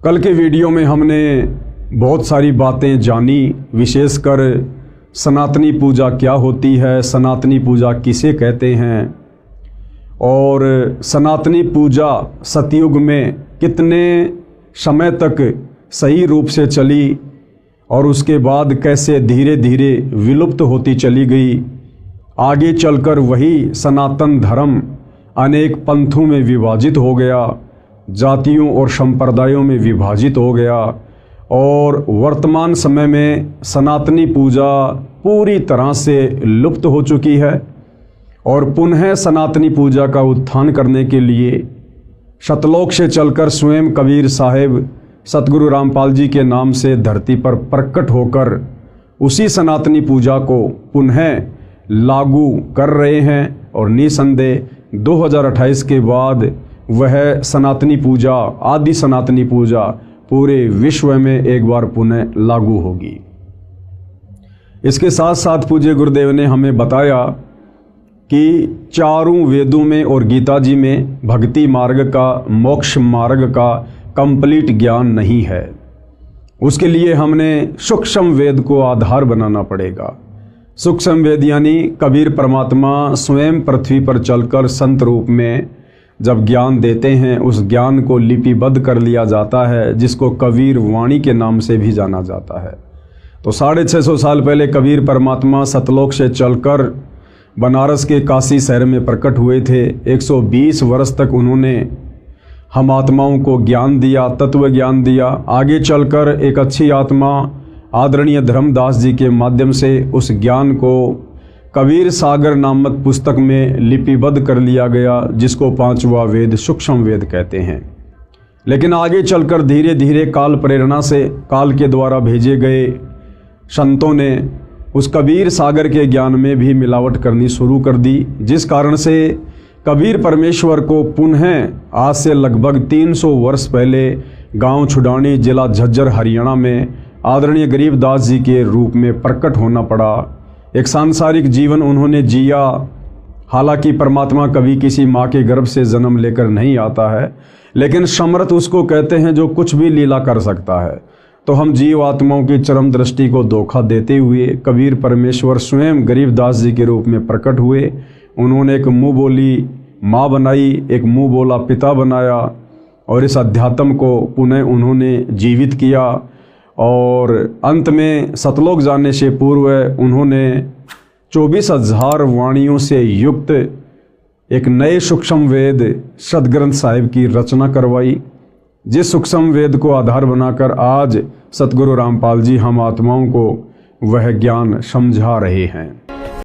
कल के वीडियो में हमने बहुत सारी बातें जानी, विशेषकर सनातनी पूजा क्या होती है, सनातनी पूजा किसे कहते हैं और सनातनी पूजा सतयुग में कितने समय तक सही रूप से चली और उसके बाद कैसे धीरे धीरे विलुप्त होती चली गई। आगे चलकर वही सनातन धर्म अनेक पंथों में विभाजित हो गया, जातियों और संप्रदायों में विभाजित हो गया और वर्तमान समय में सनातनी पूजा पूरी तरह से लुप्त हो चुकी है। और पुनः सनातनी पूजा का उत्थान करने के लिए सतलोक से चलकर स्वयं कबीर साहिब सतगुरु रामपाल जी के नाम से धरती पर प्रकट होकर उसी सनातनी पूजा को पुनः लागू कर रहे हैं और निसंदेह 2028 के बाद वह सनातनी पूजा, आदि सनातनी पूजा पूरे विश्व में एक बार पुनः लागू होगी। इसके साथ साथ पूज्य गुरुदेव ने हमें बताया कि चारों वेदों में और गीता जी में भक्ति मार्ग का, मोक्ष मार्ग का कंप्लीट ज्ञान नहीं है। उसके लिए हमने सूक्ष्म वेद को आधार बनाना पड़ेगा। सूक्ष्म वेद यानी कबीर परमात्मा स्वयं पृथ्वी पर चलकर संत रूप में जब ज्ञान देते हैं, उस ज्ञान को लिपिबद्ध कर लिया जाता है, जिसको कबीर वाणी के नाम से भी जाना जाता है। तो 650 साल पहले कबीर परमात्मा सतलोक से चलकर बनारस के काशी शहर में प्रकट हुए थे। 120 वर्ष तक उन्होंने हम आत्माओं को ज्ञान दिया, तत्व ज्ञान दिया। आगे चलकर एक अच्छी आत्मा आदरणीय धर्मदास जी के माध्यम से उस ज्ञान को कबीर सागर नामक पुस्तक में लिपिबद्ध कर लिया गया, जिसको पांचवा वेद सूक्ष्म वेद कहते हैं। लेकिन आगे चलकर धीरे धीरे काल प्रेरणा से, काल के द्वारा भेजे गए संतों ने उस कबीर सागर के ज्ञान में भी मिलावट करनी शुरू कर दी, जिस कारण से कबीर परमेश्वर को पुनः आज से लगभग 300 वर्ष पहले गांव छुडानी, जिला झज्जर, हरियाणा में आदरणीय गरीबदास जी के रूप में प्रकट होना पड़ा। एक सांसारिक जीवन उन्होंने जिया। हालांकि परमात्मा कभी किसी माँ के गर्भ से जन्म लेकर नहीं आता है, लेकिन समर्थ उसको कहते हैं जो कुछ भी लीला कर सकता है। तो हम जीव आत्माओं की चरम दृष्टि को धोखा देते हुए कबीर परमेश्वर स्वयं गरीबदास जी के रूप में प्रकट हुए। उन्होंने एक मुँह बोली माँ बनाई, एक मुँह बोला पिता बनाया और इस अध्यात्म को पुनः उन्होंने जीवित किया। और अंत में सतलोक जाने से पूर्व उन्होंने 24,000 वाणियों से युक्त एक नए सूक्ष्म वेद सदग्रंथ साहिब की रचना करवाई, जिस सूक्ष्म वेद को आधार बनाकर आज सतगुरु रामपाल जी हम आत्माओं को वह ज्ञान समझा रहे हैं।